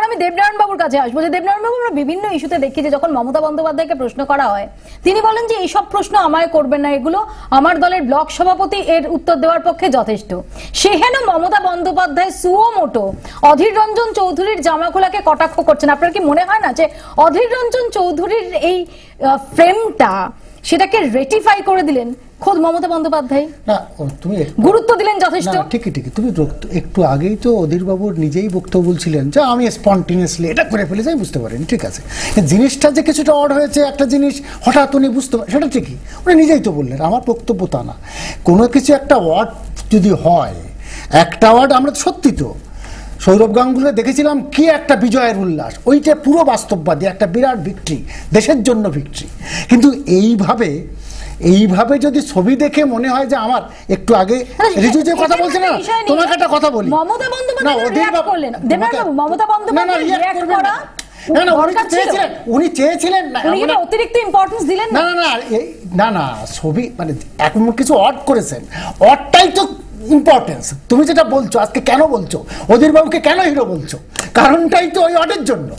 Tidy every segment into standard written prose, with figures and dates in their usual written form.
আমি দেবনারায়ণ বাবুর কাছে আসবো। যে দেবনারায়ণ বাবু, আমরা বিভিন্ন ইস্যুতে দেখি যে যখন মমতা বন্দ্যোপাধ্যায়কে প্রশ্ন করা হয় তিনি বলেন যে এইসব প্রশ্ন আমায় করবেন না, এগুলো আমার দলের ব্লক সভাপতি এর উত্তর দেওয়ার পক্ষে যথেষ্ট। সেহেন মমতা বন্দ্যোপাধ্যায় সুও মোটো অধীর রঞ্জন চৌধুরীর জামা খোলাকে কটাক্ষ করছেন। আপনার কি মনে হয় না যে অধীর রঞ্জন চৌধুরীর এই ফ্রেমটা সেটাকে রেটিফাই করে দিলেন খোদ মমতা বন্দ্যোপাধ্যায়? না, তুমি গুরুত্ব দিলেন যথেষ্ট। ঠিকই ঠিকই, তুমি একটু আগেই তো অধীর বাবুর নিজেই বক্তব্য বলছিলেন যে আমি স্পন্টেনিয়াসলি এটা করে ফেলেছি, আমি বুঝতে পারিনি। ঠিক আছে, জিনিসটা যে কিছুটা অড হয়েছে, একটা জিনিস হঠাৎ উনি বুঝতে পারেন, সেটা ঠিকই, উনি নিজেই তো বললেন। আমার বক্তব্য তা না, কোনো কিছু একটা ওয়ার্ড যদি হয়, একটা ওয়ার্ড, আমরা সত্যি তো সৌরভ গাঙ্গুলি দেখেছিলাম কি একটা বিজয়ের উল্লাস, ওইটা পুরো বাস্তববাদী একটা বিরাট ভিক্টরি, দেশের জন্য ভিক্টরি। কিন্তু এইভাবে যদি ছবি দেখে মনে হয় যে আমার একটু আগে রিজু যে কথা বলছে না, তোমাকে একটা কথা বলি, মমতা বন্দ্যোপাধ্যায় রিঅ্যাক্ট করলেন, দেবনারায়ণ বাবু মমতা বন্দ্যোপাধ্যায় রিঅ্যাক্ট করা উনি চেয়েছিলেন না, অতিরিক্ত ইম্পর্টেন্স দিলেন না। না না, ছবি মানে এখন কিছু অড করেছেন, অডটাই তো ইম্পর্টেন্স। তুমি যেটা বলছো আজকে কেন বলছো অধীর বাবুকে কেন হিরো বলছো, কারণটাই তো ওই অডের জন্য।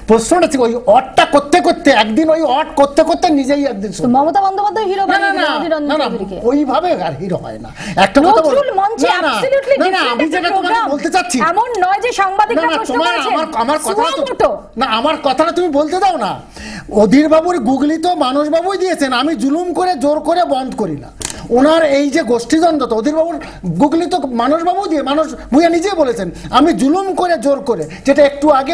প্রশ্নটা ছিল ওই অডটা করতে করতে একদিন, ওই অড করতে করতে নিজেই একদিন মমতা বন্দ্যোপাধ্যায় হিরো বানিয়ে দিলেন অধীর রঞ্জন চৌধুরীকে। ওইভাবে আর হিরো হয় না। একটা কথা বলবো, না আমি যেটা তোমাকে বলতে চাচ্ছি এমন নয় যে সাংবাদিকরা প্রশ্ন করেছেন, আমার কথাটা তুমি বলতে দাও না। অধীর বাবুর গুগলি তো মানুষ বাবুই দিয়েছেন, আমি জুলুম করে জোর করে বন্ধ করি না। ওনার এই যে গোষ্ঠীদ্বন্দ্ব, তো অধীর বাবুর গুগলি তো মানুষ বাবু দিয়ে, মানুষ ভূঁইয়া নিজে বলেছেন আমি জুলুম করে জোর করে, যেটা একটু আগে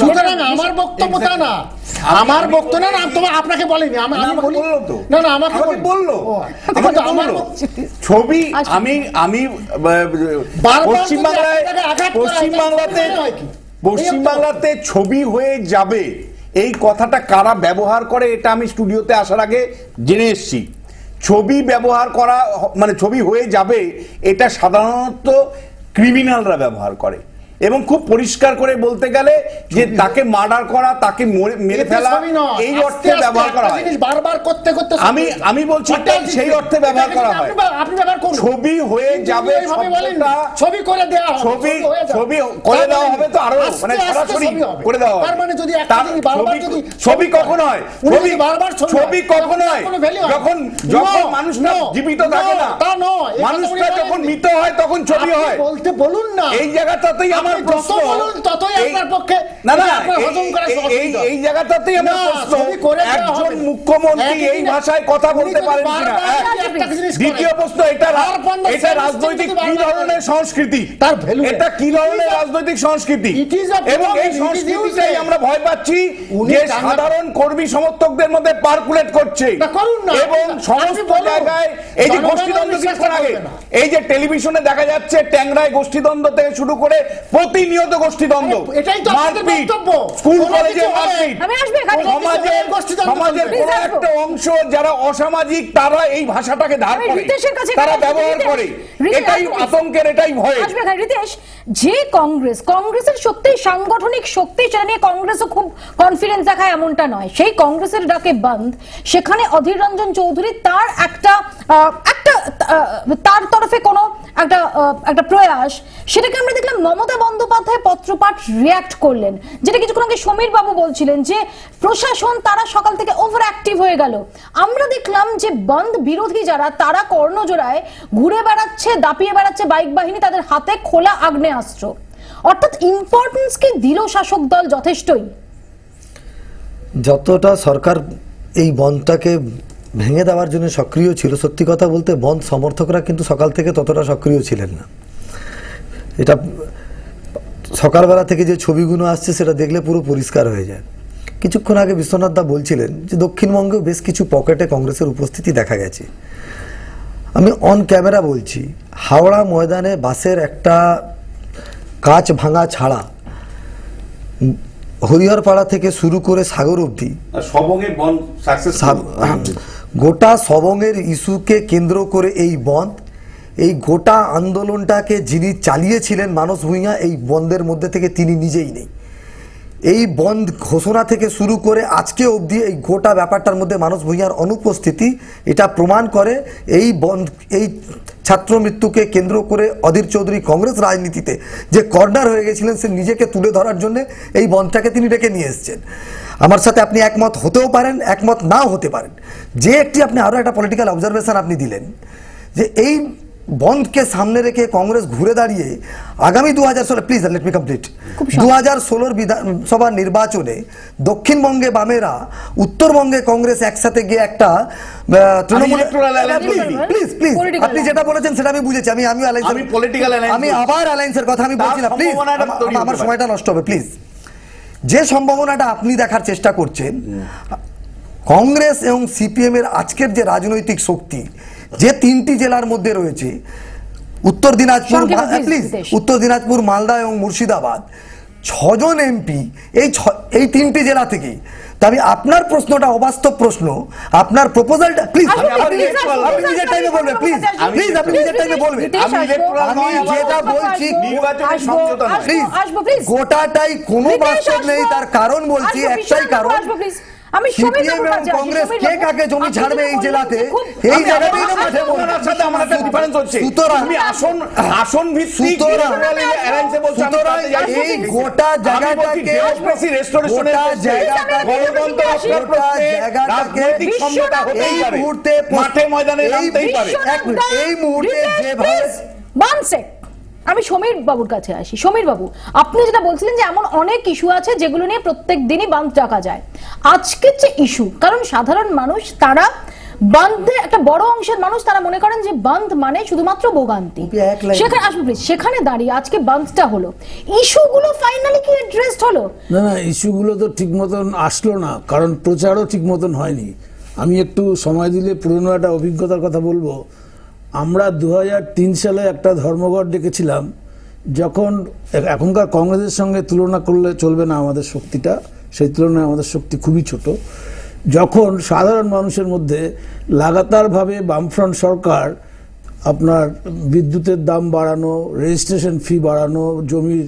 সুতরাং আমার বক্তব্য তা না, আমার বক্তব্য না, তোমার আপনাকে বলিনি, আমি বলি না, না আমাকে বললো আমার ছবি। আমি পশ্চিমবাংলাতে ছবি হয়ে যাবে এই কথাটা কারা ব্যবহার করে এটা আমি স্টুডিওতে আসার আগে জেনে এসেছি। ছবি ব্যবহার করা মানে ছবি হয়ে যাবে এটা সাধারণত ক্রিমিনালরা ব্যবহার করে, এবং খুব পরিষ্কার করে বলতে গেলে যে তাকে মার্ডার করা, তাকে মেরে ফেলা, এই অর্থে ব্যবহার করা হয়। বারবার করতে করতে আমি বলছি সেই অর্থে ব্যবহার করা হয়। ছবি হয়ে যাবে, ছবি করে দেওয়া হবে, ছবি করে দেওয়া হবে তো আরো মানে সরাসরি করে দেওয়া হবে। মানে যদি ছবি কখন হয়, ছবি কখন হয় যখন মানুষটা জীবিত থাকে না, মানুষটা যখন মৃত হয় তখন ছবি হয়। বলতে বলুন না, এই জায়গাটাতেই আমার প্রশ্ন, এই জায়গাটাতেই আমার প্রশ্ন, একজন মুখ্যমন্ত্রী এই ভাষায় কথা বলতে পারেন কিনা। দ্বিতীয় প্রশ্ন, এটা রাজনৈতিক কি ধরনের সংস্কৃতি, এটা কি ধরনের রাজনৈতিক সংস্কৃতি, এবং এই সংস্কৃতিটাই আমরা ভয় পাচ্ছি যে সাধারণ কর্মী সমর্থকদের মধ্যে পার্কুলেট করছে, এবং সমস্ত জায়গায় এই যে গোষ্ঠীদ্বন্দ্ব, কিছুক্ষণ আগে এই যে টেলিভিশনে দেখা যাচ্ছে ট্যাংরায় গোষ্ঠীদ্বন্দ্ব থেকে শুরু করে প্রতিনিয়ত গোষ্ঠীদ্বন্দ্ব, মারপিট, স্কুল কলেজে মারপিট, সমাজের কোন একটা অংশ যারা অসামাজিক তারা এই ভাষাটাকে ধার করে, তারা ব্যবহার করে, এটাই আতঙ্কের, এটাই ভয়। রিতেশ, যে কংগ্রেসের সত্যি সাংগঠনিক শক্তি, সেটা নিয়ে কংগ্রেসও খুব কনফিডেন্স দেখায় এমনটা নয়। সেই কংগ্রেসের ডাকে বন্ধ, সেখানে অধীর রঞ্জন চৌধুরী তার তার তরফে কোনো একটা প্রয়াস, সেটাকে আমরা দেখলাম মমতা বন্দ্যোপাধ্যায় পত্রপাঠ রিঅ্যাক্ট করলেন, যেটা কিছুক্ষণ আগে সমীর বাবু বলছিলেন যে প্রশাসন তারা সকাল থেকে ওভার অ্যাক্টিভ হয়ে গেল। আমরা দেখলাম যে বন্ধ বিরোধী যারা, তারা কর্ণজোড়ায় ঘুরে বেড়াচ্ছে, দাপিয়ে বেড়াচ্ছে বাইক বাহিনী, তাদের হাতে খোলা আগ্নেয়াস্ত্র। অর্থাৎ ইম্পর্টেন্স কি দিল শাসক দল যথেষ্টই? যতটা সরকার এই বন্ধটাকে ভেঙে দেওয়ার জন্য সক্রিয় ছিল, সত্যি কথা বলতে বন্ধ সমর্থকরা কিন্তু সকাল থেকে ততটা সক্রিয় ছিলেন না। এটা সকালবেলা থেকে যে ছবিগুলো আসছে সেটা দেখলে পুরো পরিষ্কার হয়ে যায়। কিছুক্ষণ আগে বিশ্বনাথ দা বলছিলেন যে দক্ষিণবঙ্গেও বেশ কিছু পকেটে কংগ্রেসের উপস্থিতি দেখা গেছে। আমি অন ক্যামেরা বলছি, হাওড়া ময়দানে বাসের একটা কাঁচ ভাঙা ছাড়া হরিহরপাড়া থেকে শুরু করে সাগর অবধি গোটা সবংয়ের ইস্যুকে কেন্দ্র করে এই বন্ধ, এই গোটা আন্দোলনটাকে যিনি চালিয়েছিলেন মানস ভূঁইয়া, এই বন্ধের মধ্যে থেকে তিনি নিজেই নেই। এই বন্ধ ঘোষণা থেকে শুরু করে আজকে অবধি এই গোটা ব্যাপারটার মধ্যে মানস ভূঁইয়ার অনুপস্থিতি, এটা প্রমাণ করে এই বন্ধ, এই ছাত্র মৃত্যুকে কেন্দ্র করে অধীর চৌধুরী কংগ্রেস রাজনীতিতে যে কর্নার হয়ে গেছিলেন, সে নিজেকে তুলে ধরার জন্য এই বন্ধটাকে তিনি ডেকে নিয়ে এসেছেন। আমার সাথে আপনি একমত হতেও পারেন, একমত নাও হতে পারেন। যে একটি আপনি আরো একটা পলিটিক্যাল অবজারভেশন আপনি দিলেন যে এই বন্ধকে সামনে রেখে কংগ্রেস ঘুরে দাঁড়িয়ে আগামী 2016, প্লিজ লেট মি কমপ্লিট, 2016 বিধানসভা নির্বাচনে দক্ষিণবঙ্গে বামেরা, উত্তরবঙ্গে কংগ্রেস একসাথে গিয়ে একটা তৃণমূল, প্লিজ প্লিজ আপনি যেটা বলেছেন সেটা আমি বুঝেছি, আমি আবার অ্যালায়েন্সের কথা আমি বলছি না, প্লিজ আমার সময়টা নষ্ট হবে প্লিজ। যে সম্ভাবনাটা আপনি দেখার চেষ্টা করছেন, কংগ্রেস এবং সিপিএম এর আজকের যে রাজনৈতিক শক্তি যে 3টি জেলার মধ্যে রয়েছে, উত্তর দিনাজপুর, মালদা এবং মুর্শিদাবাদ, 6 জন এমপি এই 3টি জেলা থেকে। তবে আপনার প্রশ্নটা অবাস্তব প্রশ্ন, আপনার প্রপোজালটা প্লিজ আপনি নিজের টাইমে বলবেন, প্লিজ প্লিজ আপনি নিজের টাইমে বলবেন। আমি যেটা বলছি প্লিজ গোটাটাই কোনো বাস্তব নেই, তার কারণ বলছি একটাই কারণ, সিপিএম এবং কংগ্রেস কে কাকে জমি ছাড়বে এই জেলাতে, এই জায়গাতেই তো মাঠে সাথে আমার একটা ডিফারেন্স হচ্ছে। সুতরাং আসন ভিত্তিক এই গোটা জায়গাটাকে এই মুহূর্তে মাঠে ময়দানে এই মুহূর্তে যেভাবে আমি সমীর বাবুর কাছে আসি। সমীর বাবু, আপনি যেটা বলছিলেন যে এমন অনেক ইস্যু আছে যেগুলো নিয়ে প্রত্যেক দিনই বাঁধ ডাকা যায়। আজকের যে ইস্যু, কারণ সাধারণ মানুষ তারা বাঁধে একটা বড় অংশের মানুষ তারা মনে করেন যে বাঁধ মানে শুধুমাত্র ভোগান্তি। সেখানে আসবো প্লিজ, সেখানে দাঁড়িয়ে আজকে বাঁধটা হলো, ইস্যুগুলো ফাইনালি কি অ্যাড্রেসড হলো? না, ইস্যুগুলো তো ঠিক মতন আসলো না, কারণ প্রচারও ঠিক মতন হয়নি। আমি একটু সময় দিলে পুরনো একটা অভিজ্ঞতার কথা বলবো। আমরা 2003 সালে একটা ধর্মঘট ডেকেছিলাম, যখন এখনকার কংগ্রেসের সঙ্গে তুলনা করলে চলবে না আমাদের শক্তিটা, সেই তুলনায় আমাদের শক্তি খুবই ছোট। যখন সাধারণ মানুষের মধ্যে লাগাতারভাবে বামফ্রন্ট সরকার আপনার বিদ্যুতের দাম বাড়ানো, রেজিস্ট্রেশন ফি বাড়ানো, জমির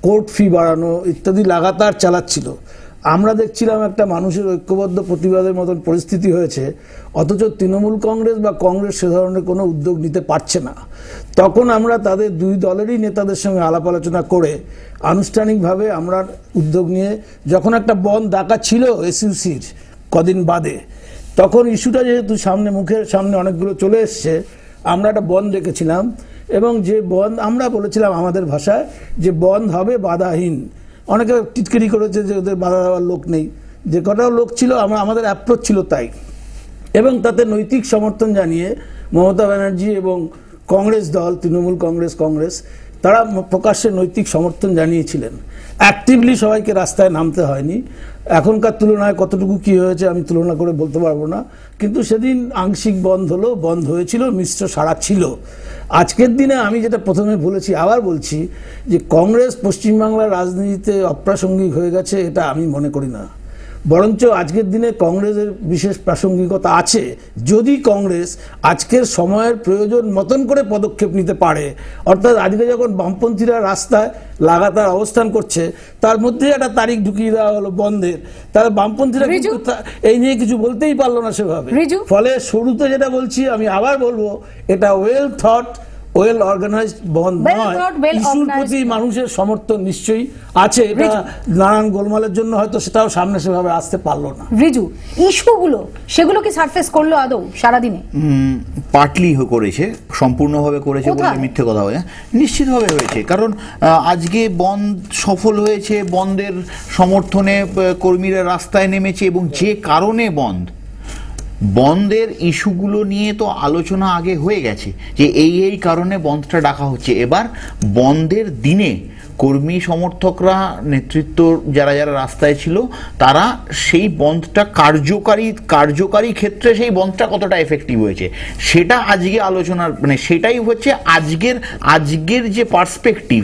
কোর্ট ফি বাড়ানো ইত্যাদি লাগাতার চালাচ্ছিল, আমরা দেখছিলাম একটা মানুষের ঐক্যবদ্ধ প্রতিবাদের মতন পরিস্থিতি হয়েছে, অথচ তৃণমূল কংগ্রেস বা কংগ্রেস সে ধরনের কোনো উদ্যোগ নিতে পারছে না। তখন আমরা তাদের দুই দলেরই নেতাদের সঙ্গে আলাপ আলোচনা করে আনুষ্ঠানিকভাবে আমরা উদ্যোগ নিয়ে, যখন একটা বন্ধ ডাকা ছিল এসইউসির কদিন বাদে, তখন ইস্যুটা যেহেতু মুখের সামনে অনেকগুলো চলে এসছে, আমরা একটা বন্ধ রেখেছিলাম। এবং যে বন্ধ আমরা বলেছিলাম আমাদের ভাষায় যে বন্ধ হবে বাধাহীন। অনেকে টিটকিরি করেছে যে ওদের বাধা দেওয়ার লোক নেই, যে কটাও লোক ছিল আমাদের অ্যাপ্রোচ ছিল তাই। এবং তাতে নৈতিক সমর্থন জানিয়ে মমতা ব্যানার্জি এবং কংগ্রেস দল, তৃণমূল কংগ্রেস তারা প্রকাশ্যে নৈতিক সমর্থন জানিয়েছিলেন। অ্যাক্টিভলি সবাইকে রাস্তায় নামতে হয়নি। এখনকার তুলনায় কতটুকু কি হয়েছে আমি তুলনা করে বলতে পারবো না, কিন্তু সেদিন আংশিক বন্ধ হয়েছিল, মিশ্র সাড়া ছিল। আজকের দিনে আমি যেটা প্রথমে বলেছি আবার বলছি যে কংগ্রেস পশ্চিমবাংলার রাজনীতিতে অপ্রাসঙ্গিক হয়ে গেছে, এটা আমি মনে করি না। বরঞ্চ আজকের দিনে কংগ্রেসের বিশেষ প্রাসঙ্গিকতা আছে, যদি কংগ্রেস আজকের সময়ের প্রয়োজন মতন করে পদক্ষেপ নিতে পারে। অর্থাৎ আজকে যখন বামপন্থীরা রাস্তায় লাগাতার অবস্থান করছে, তার মধ্যে একটা তারিখ ঢুকিয়ে দেওয়া হলো বন্ধের, তাহলে বামপন্থীরা কিন্তু এই নিয়ে কিছু বলতেই পারলো না সেভাবে। ফলে শুরুতে যেটা বলছি, আমি আবার বলবো, এটা ওয়েল থট, ওয়েল অর্গানাইজড বন্ধ নয়। ইস্যুর প্রতি মানুষের সমর্থন নিশ্চয়ই আছে, এটা নানান গোলমালের জন্য হয়তো সেটাও সামনে সেভাবে আসতে পারলো না। রিজু, ইস্যুগুলো সেগুলো কি সারফেস করলো আদৌ সারাদিনে? পার্টলি করেছে, সম্পূর্ণভাবে করেছে বলে মিথ্যে কথা হয়, নিশ্চিতভাবে হয়েছে। কারণ আজকে বন্ধ সফল হয়েছে, বন্ধের সমর্থনে কর্মীরা রাস্তায় নেমেছে, এবং যে কারণে বন্ধের ইস্যুগুলো নিয়ে তো আলোচনা আগে হয়ে গেছে যে এই কারণে বন্ধটা ডাকা হচ্ছে। এবার বন্ধের দিনে কর্মী সমর্থকরা, নেতৃত্ব যারা রাস্তায় ছিল, তারা সেই বন্ধটা কার্যকারী ক্ষেত্রে সেই বন্ধটা কতটা এফেক্টিভ হয়েছে সেটা আজকে আলোচনার, সেটাই হচ্ছে আজকের যে পার্সপেক্টিভ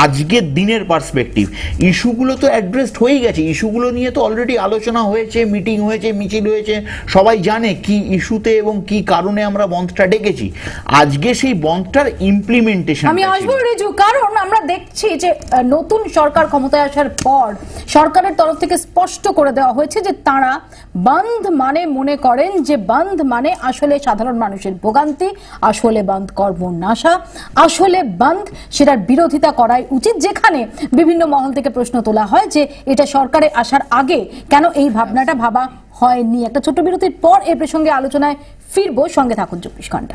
আজকের দিনের পার্সপেক্টিভ, ইস্যুগুলো তো অ্যাড্রেসড হয়ে গেছে, ইস্যুগুলো নিয়ে তো অলরেডি আলোচনা হয়েছে, মিটিং হয়েছে, মিছিল হয়েছে, সবাই জানে কি ইস্যুতে এবং কি কারণে আমরা বন্ধটা ডেকেছি। আজকে সেই বন্ধটার ইমপ্লিমেন্টেশন আমি আসবো রিজু, কারণ আমরা দেখছি যে নতুন সরকার ক্ষমতায় আসার পর সরকারের তরফ থেকে স্পষ্ট করে দেওয়া হয়েছে যে তারা বন্ধ মানে মনে করেন যে বন্ধ মানে আসলে সাধারণ মানুষের ভোগান্তি, আসলে বন্ধ কর্মনাশা, আসলে বন্ধ সেটার বিরোধিতা করাই উচিত। যেখানে বিভিন্ন মহল থেকে প্রশ্ন তোলা হয় যে এটা সরকারে আসার আগে কেন এই ভাবনাটা ভাবা হয়নি। একটা ছোট্ট বিরতির পর এই প্রসঙ্গে আলোচনায় ফিরবো, সঙ্গে থাকুন 24 ঘন্টা।